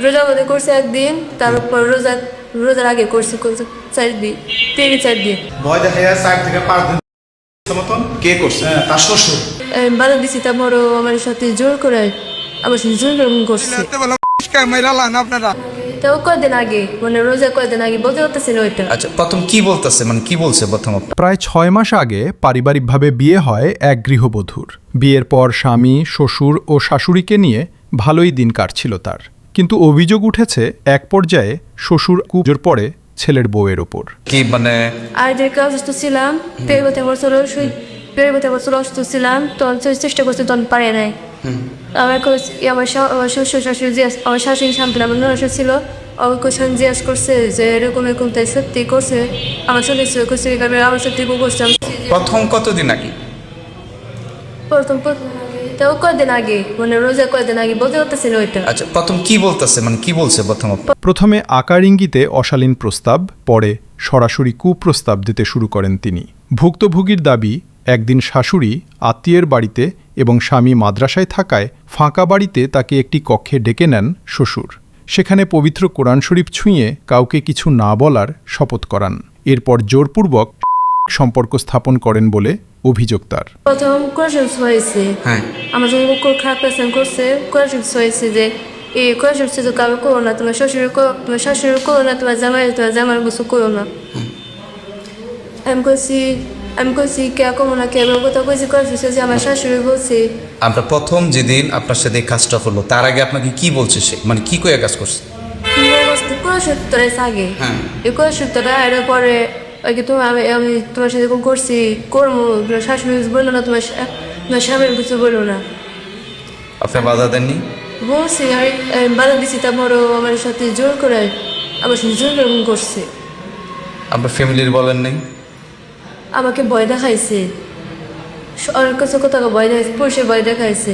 রোজার মধ্যে করছে একদিন, তারপর রোজার আগে করছে 4 দিন, 3-4 দিন। ভয় দেখা যায় 4 থেকে 5 দিন মতন। কে করছে? তার শ্বশুর। বাধা দিছি, তারপরও আমার সাথে জোর করে করছে। তাও কয়দিন আগে, মানে রোজা কয়দিন আগে বলতে পারতেছিল ওইটা। আচ্ছা, প্রথম কি বলতেছে, মানে কি বলছে প্রথম? প্রায় 6 মাস আগে পারিবারিকভাবে বিয়ে হয় এক গৃহবধূর। বিয়ের পর স্বামী, শ্বশুর ও শাশুড়িকে নিয়ে ভালোই দিন কাটছিল তার। কিন্তু অভিযোগ উঠেছে এক পর্যায়ে শ্বশুর কুজোর পরে ছেলের বউয়ের ওপর। কি মানে? আর যেটা অসুস্থ ছিলাম, পেরিবতে বছর অসুস্থ ছিলাম, তখন চেষ্টা করছে, তখন পারে নাই। আমার শ্বশুর শাশুড়ি আমার শাশুড়ি সামনে আমার নরসা ছিল, ওর কোশ্চেন জিজ্ঞেস করছে যে এরকম তাই সত্যি করছে। আমার সত্যি করছে, আমার সত্যি করছে। প্রথম কতদিন আগে? প্রথম তাও কয়দিন আগে, মানে রোজা কয়দিন আগে বলতে পারতেছিল ওইটা। আচ্ছা, প্রথম কি বলতেছে, মানে কি বলছে প্রথম? প্রথমে আকার ইঙ্গিতে অশালীন প্রস্তাব, পরে সরাসরি কুপ্রস্তাব দিতে শুরু করেন তিনি। ভুক্তভোগীর দাবি, একদিন শাশুড়ি আত্মীয়ের বাড়িতে এবং স্বামী মাদ্রাসায় থাকায় ফাঁকা বাড়িতে তাকে একটি কক্ষে ডেকে নেন শ্বশুর। সেখানে পবিত্র কোরআন শরীফ ছুঁয়ে কাউকে কিছু না বলার শপথ করান। এরপর জোরপূর্বক সম্পর্ক স্থাপন করেন বলে অভিযোগ তার। প্রথম কোশ্চেন হয়েছে, হ্যাঁ, আমার জন্য খারাপ পেশেন্ট করছে। কোশ্চেন হয়েছে যে এই কোশ্চেন তো কারো করো না, তোমার শাশুড়ি করো না, তোমার জামাই কিছু করো না। আমি কইছি কে কমো না, কে কথা কইছি করছে যে আমার শাশুড়ি বলছে। আমরা প্রথম যেদিন আপনার সাথে এই কাজটা হলো, তার আগে আপনাকে কি বলছে সে, মানে কি কয়ে কাজ করছে? কোশ্চেন আগে হ্যাঁ, এই কোশ্চেন এর পরে ওই আমি তোমার সাথে করছি, করবো, তোমার শাশুড়ি বললো না, তোমার স্বামীর কিছু বললো না। আপনি বাধা দেননি? বলছি, আমি বাধা দিছি, তারপরও আমার সাথে জোর করে করছে। আপনার ফ্যামিলির বলেন নাই? আমাকে ভয় দেখাইছে, অনেক কিছু কথা ভয় দেখাইছে, পুলিশের ভয় দেখাইছে,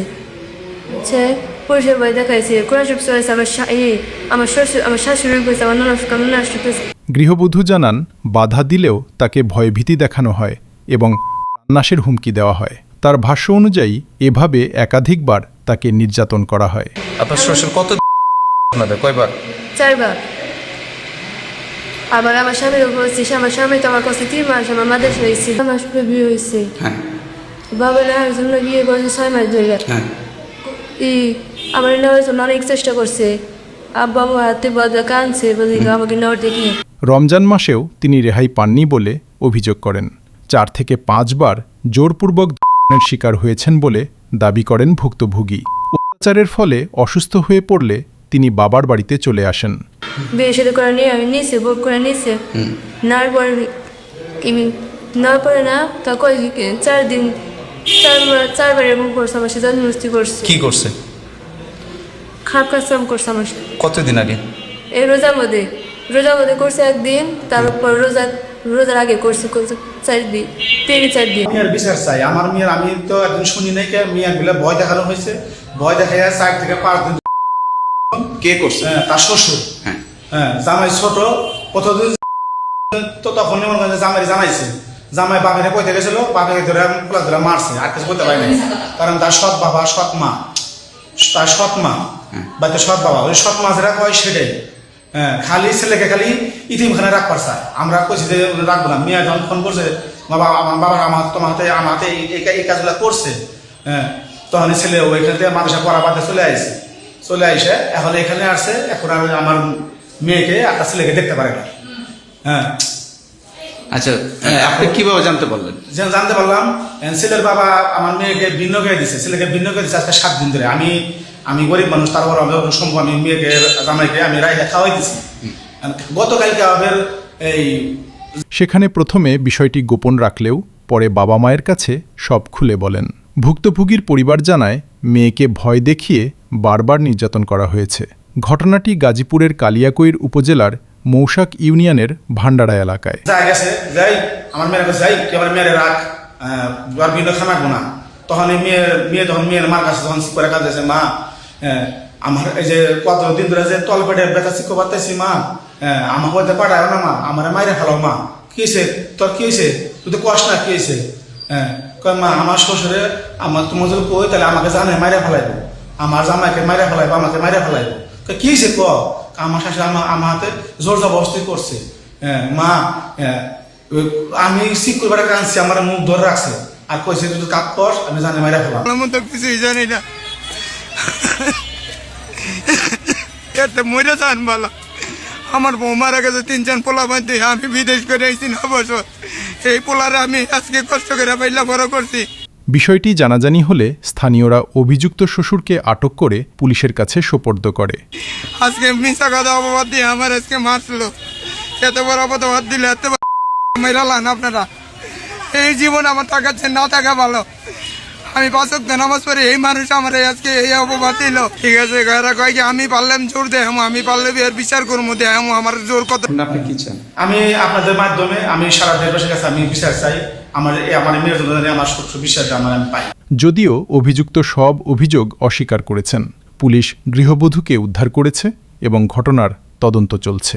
পুলিশের ভয় দেখাইছে। কোরআন শরীফ চলেছে, আমার শাশুড়ি কইছে, আমার নষ্ট কইছে। গৃহবধূ জানান, বাধা দিলেও তাকে ভয়ভীতি দেখানো হয় এবং প্রাণনাশের হুমকি দেওয়া হয়। তার ভাষ্য অনুযায়ী এভাবে একাধিকবার তাকে নির্যাতন করা হয়। আপনার শ্বশুর কত কয়বার? 4 বার। আবার আমার স্বামীর বলছি, আমার স্বামী তো আমার কাছে 3 মাস, আমার মাদের হয়েছে, আমার সাথে বিয়ে হয়েছে। হ্যাঁ, বাবা নেওয়ার জন্য বিয়ে করেছে 6 মাস ধরে। হ্যাঁ, আমার নেওয়ার জন্য অনেক চেষ্টা করছে। আব্বা আমার হাতে বাঁধা কাঁদছে, বলি আমাকে নেওয়ার দেখি। রমজান মাসেও তিনি রেহাই পাননি বলে অভিযোগ করেন। 4 থেকে 5 বার জোরপূর্বক ধর্ষণের শিকার হয়েছেন বলে দাবি করেন ভুক্তভোগী। অত্যাচারের ফলে অসুস্থ হয়ে পড়লে তিনি বাবার বাড়িতে চলে আসেন। বিয়ে সাথে করে নিয়ে আমি নিয়েছে, ভোগ করে নিয়েছে। নেওয়ার পরে না তা 4 দিন 4বার এরকম করছে আমার সাথে, জন্মস্তি করছে। কি করছে? খারাপ কাজ করছে আমার সাথে। কতদিন আগে? এই রোজার মধ্যে করছে একদিন, তারপর রোজার আগে করছে 4 দিন, 3-4 দিন। মেয়ের বিচার চাই। আমার মেয়ের, আমি তো একদিন শুনি নাই মেয়ের গুলা ভয় দেখানো হয়েছে। ভয় দেখা যায় 4 থেকে 5 দিন। কে করছে? তার শ্বশুর। হ্যাঁ, জামাই ছোট প্রথমদিন তো তখন জামাই জানাইছে, জামাই বাপেরে কইতে গেছিল, বাপেকে ধরে মারছে, আর কিছু বলতে পারে নাই। কারণ তার সৎ বাবা, সৎ মা, তার সৎ মা বাড়িতে সৎ বাবা, ওই সৎ মা যেটা কয় সেটাই। খালি ছেলেকে খালি ইতিমখানে রাখবার চায়। আমরা কইছি যে রাখবো না। মেয়ে যখন ফোন করছে, বাবা আমার বাবা তোমার হাতে এই কাজগুলো করছে, তখন ছেলে ওইখান থেকে মাদ্রাসা পড়া বাদে চলে আইসে এখন এখানে আসছে। এখন আর আমার মেয়েকে একটা ছেলেকে দেখতে পারে না। আচ্ছা, আপনি কিভাবে জানতে পারলেন? জানতে পারলাম ছেলের বাবা আমার মেয়েকে ভিন্ন করে দিছে, ছেলেকে ভিন্ন করে দিচ্ছে আজকে 7 দিন ধরে। আমি গরিব মানুষ, তারপর সম্ভব আমি মেয়েকে জামাইকে আমি রাইখে খাওয়াই দিছি। গতকালকে আবার সেখানে প্রথমে বিষয়টি গোপন রাখলেও পরে বাবা মায়ের কাছে সব খুলে বলেন। ভুক্তভোগীর পরিবার জানায়, মেয়েকে ভয় দেখিয়ে বারবার নির্যাতন করা হয়েছে। ঘটনাটি গাজীপুরের কালিয়াকৈর উপজেলার মৌসাক ইউনিয়নের ভান্ডারা এলাকায়। আমার মেয়ের কাছে যাই, আমার মেয়ের রাখ ভিন্ন খানাবো না। তখন মেয়ে যখন মেয়ের মার কাছে যখন করে কাজ দিয়েছে, মা আমার এই যে কতদিন ধরে যে তল পেটে ব্যথা শিখতে পারতেছি, মা আমাকে হয়তো পাঠায় না, মা আমার মাইরে ফেলো, মা কি হয়েছে তোর, কি হয়েছে তুই তো কষ্ট না, কি হয়েছে? মা আমার শ্বশুরে আমার তোমার যদি কই তাহলে আমাকে জানে মাইরে ফেলাইবো, আমার জামাইকে মাইরে ফেলাইবো, আমাকে মাইরে ফেলাইবো। কি হয়েছে ক? আমার শাশুড়ি আমার হাতে জোর জবরদস্তি করছে। হ্যাঁ মা, আমি সিক করবার কাঁদছি, আমার মুখ ধরে রাখছে আর কইছে তুই কাপ কর, আমি জানি মাইরা ফেলাম। আমি তো কিছুই জানি না, এতে মরে যান বলো। আমার বউ মারা গেছে, 3 পোলা বাঁধতে, আমি বিদেশ করে আইছি 9 বছর। এই পোলারে আমি আজকে কষ্ট করে পাইলা বড় করছি। বিষয়টি জানাজানি হলে স্থানীয়রা অভিযুক্ত শ্বশুরকে আটক করে পুলিশের কাছে সোপর্দ করে। আজকে মিশা কথা অপবাদ দিয়ে আমার আজকে মারছিল। এত বড় অপবাদ দিলে এত মেরালান আপনারা। এই জীবন আমার থাকাচ্ছে, না থাকা ভালো। আমি 5 ওয়াক্ত নামাজ পড়ি, এই মানুষ আমার আজকে এই অপবাদ দিল। ঠিক আছে, এরা কয় কি আমি পারলাম জোর দেখাম, আমি পারলে এর বিচার করবো, দেখাম আমার জোর কত। আপনি কি চান? আমি আপনাদের মাধ্যমে আমি সারা দেশবাসীর কাছে আমি বিচার চাই। আমার মেয়ের জন্য আমার বিশ্বাসটা আমি পাই। যদিও অভিযুক্ত সব অভিযোগ অস্বীকার করেছেন, পুলিশ গৃহবধূকে উদ্ধার করেছে এবং ঘটনার তদন্ত চলছে।